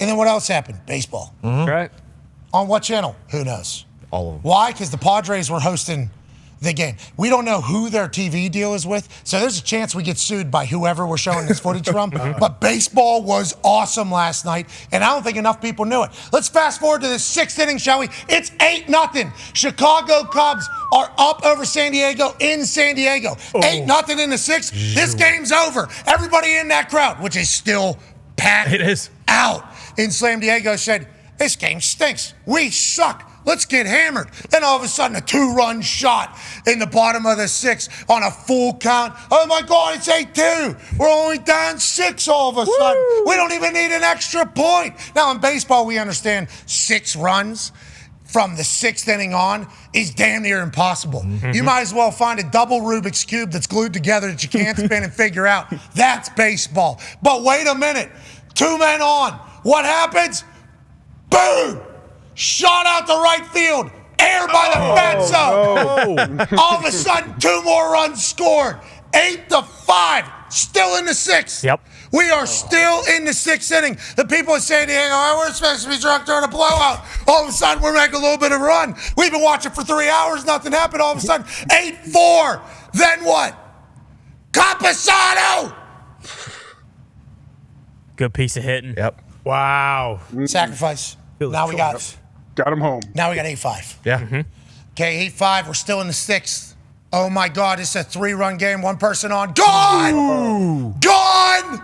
And then what else happened? Baseball. Right. On what channel? Who knows? All of them. Why? Because the Padres were hosting the game. We don't know who their TV deal is with, so there's a chance we get sued by whoever we're showing this footage from. But baseball was awesome last night, and I don't think enough people knew it. Let's fast forward to the 6th inning, shall we? It's 8-0. Chicago Cubs are up over San Diego in San Diego. 8-0 in the 6th. This game's over. Everybody in that crowd, which is still packed out in San Diego, said, this game stinks. We suck. Let's get hammered. Then all of a sudden, a 2-run shot in the bottom of the 6th on a full count. Oh my God, it's 8-2. We're only down 6 all of a sudden. We don't even need an extra point. Now, in baseball, we understand 6 runs from the 6th inning on is damn near impossible. You might as well find a double Rubik's Cube that's glued together that you can't spin and figure out. That's baseball. But wait a minute. 2 men on. What happens? Boom! Shot out to right field. Air by the Fatso. All of a sudden, 2 more runs scored. 8-5. Still in the 6th. Yep. We are still in the 6th inning. The people at San Diego, we're supposed to be drunk during a blowout. All of a sudden, we're making a little bit of a run. We've been watching for 3 hours. Nothing happened. All of a sudden, 8-4. Then what? Campusano. Good piece of hitting. Yep. Wow. Sacrifice. Now we got him home. Now we got 8-5. Yeah. Okay, 8-5. We're still in the 6th. Oh my God, it's a 3-run game. 1 person on. Gone! Gone!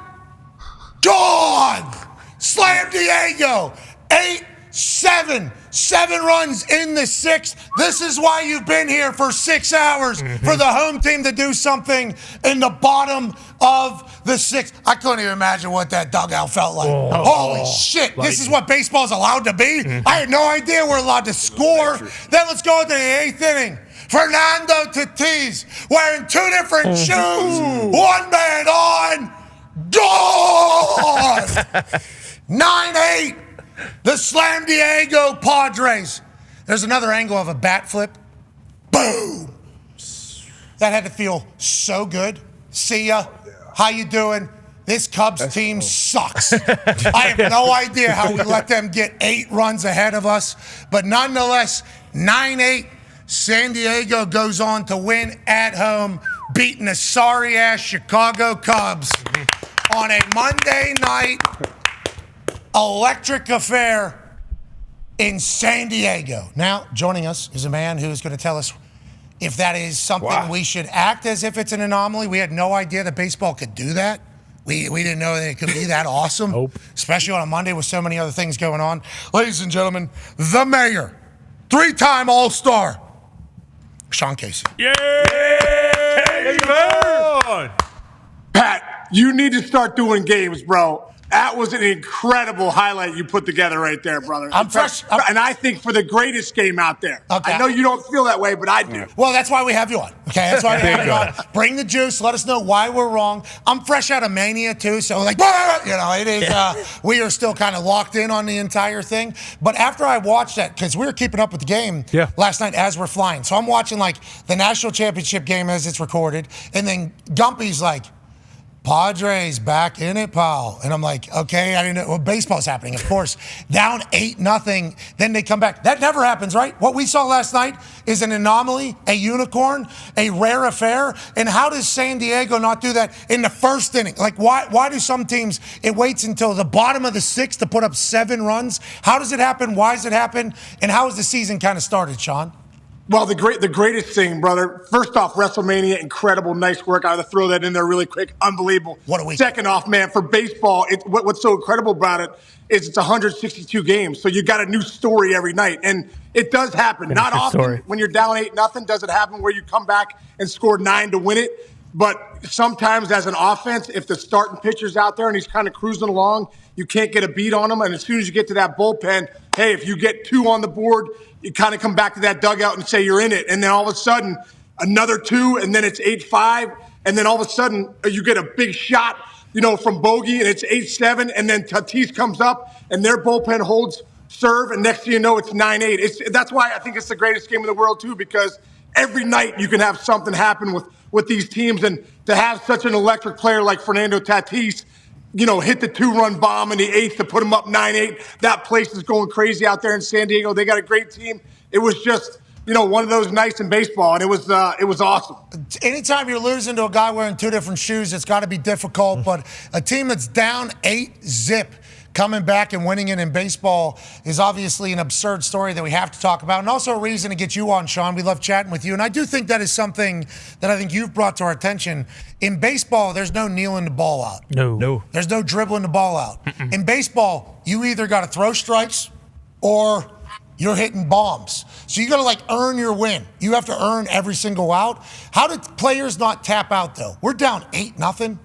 Gone! Slam Diego. 8-7. 7 runs in the 6th. This is why you've been here for 6 hours for the home team to do something in the bottom of the 6th. I couldn't even imagine what that dugout felt like. Holy shit. This is what baseball's allowed to be? I had no idea we're allowed to score. Then let's go into the 8th inning. Fernando Tatis wearing 2 different shoes. 1 man on. Gone! 9-8. The Slam Diego Padres. There's another angle of a bat flip. Boom. That had to feel so good. See ya. How you doing? This Cubs team sucks. I have no idea how we let them get 8 runs ahead of us. But nonetheless, 9-8. San Diego goes on to win at home, beating the sorry-ass Chicago Cubs on a Monday night electric affair in San Diego. Now, joining us is a man who is going to tell us if that is something we should act as if it's an anomaly. We had no idea that baseball could do that. We didn't know that it could be that awesome, especially on a Monday with so many other things going on. Ladies and gentlemen, the mayor, 3-time All-Star, Sean Casey. Yay! Pat, you need to start doing games, bro. That was an incredible highlight you put together right there, brother. I'm fresh. And I think for the greatest game out there. Okay. I know you don't feel that way, but I do. Well, that's why we have you on. Okay, that's why we have you on. Bring the juice. Let us know why we're wrong. I'm fresh out of Mania, too, so like, it is. We are still kind of locked in on the entire thing. But after I watched that, because we were keeping up with the game last night as we're flying. So I'm watching, like, the national championship game as it's recorded, and then Gumpy's like, Padres back in it, pal. And I'm like, okay, I didn't know. Well, baseball's happening, of course. Down 8-0, then they come back. That never happens, right? What we saw last night is an anomaly, a unicorn, a rare affair. And how does San Diego not do that in the first inning? Like, why do some teams, it waits until the bottom of the 6th to put up 7 runs? How does it happen? Why does it happen? And how has the season kind of started, Sean? Well, the greatest thing, brother. First off, WrestleMania, incredible, nice work. I had to throw that in there really quick. Unbelievable. What a week. Second off, man, for baseball, what's so incredible about it is it's 162 games, so you got a new story every night, and it does happen. Not often when you're down 8-0 does it happen where you come back and score 9 to win it. But sometimes as an offense, if the starting pitcher's out there and he's kind of cruising along, you can't get a beat on him. And as soon as you get to that bullpen, hey, if you get 2 on the board, you kind of come back to that dugout and say you're in it. And then all of a sudden, another 2, and then it's 8-5. And then all of a sudden, you get a big shot, from Bogey, and it's 8-7. And then Tatis comes up, and their bullpen holds serve. And next thing you know, it's 9-8. That's why I think it's the greatest game in the world, too, because every night you can have something happen with these teams. And to have such an electric player like Fernando Tatis, hit the 2-run bomb in the 8th to put them up 9-8. That place is going crazy out there in San Diego. They got a great team. It was just, one of those nights in baseball, and it was awesome. Anytime you're losing to a guy wearing two different shoes, it's got to be difficult. But a team that's down 8-0 coming back and winning it in baseball is obviously an absurd story that we have to talk about, and also a reason to get you on, Sean. We love chatting with you, and I do think that is something that I think you've brought to our attention. In baseball, there's no kneeling the ball out. No. There's no dribbling the ball out. In baseball, you either got to throw strikes or you're hitting bombs. So you got to earn your win. You have to earn every single out. How do players not tap out though? We're down 8-0.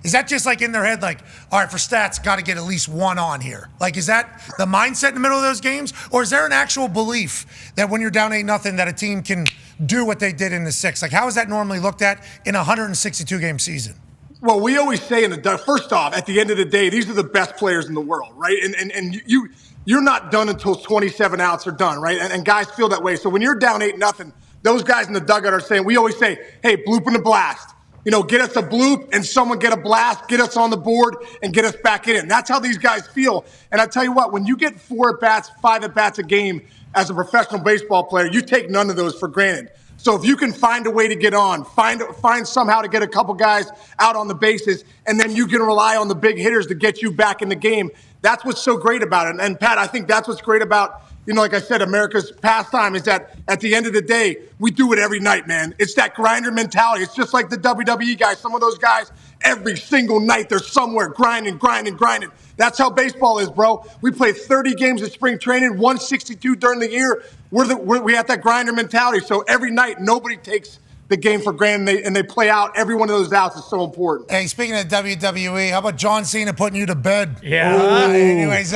Is that just in their head, all right, for stats, got to get at least one on here? Is that the mindset in the middle of those games? Or is there an actual belief that when you're down 8-0 that a team can do what they did in the 6th? How is that normally looked at in a 162-game season? Well, we always say first off, at the end of the day, these are the best players in the world, right? And you're not done until 27 outs are done, right? And guys feel that way. So when you're down 8-0, those guys in the dugout are saying, we always say, hey, bloop and a blast. Get us a bloop and someone get a blast, get us on the board and get us back in. That's how these guys feel. And I tell you what, when you get 4 at-bats, 5 at-bats a game as a professional baseball player, you take none of those for granted. So if you can find a way to get on, find somehow to get a couple guys out on the bases, and then you can rely on the big hitters to get you back in the game, that's what's so great about it. And Pat, I think that's what's great about, like I said, America's pastime is that at the end of the day, we do it every night, man. It's that grinder mentality. It's just like the WWE guys. Some of those guys, every single night, they're somewhere grinding. That's how baseball is, bro. We play 30 games of spring training, 162 during the year. We have that grinder mentality. So every night, nobody takes the game for granted, and they play out. Every one of those outs is so important. Hey, speaking of WWE, how about John Cena putting you to bed? Yeah. Anyways,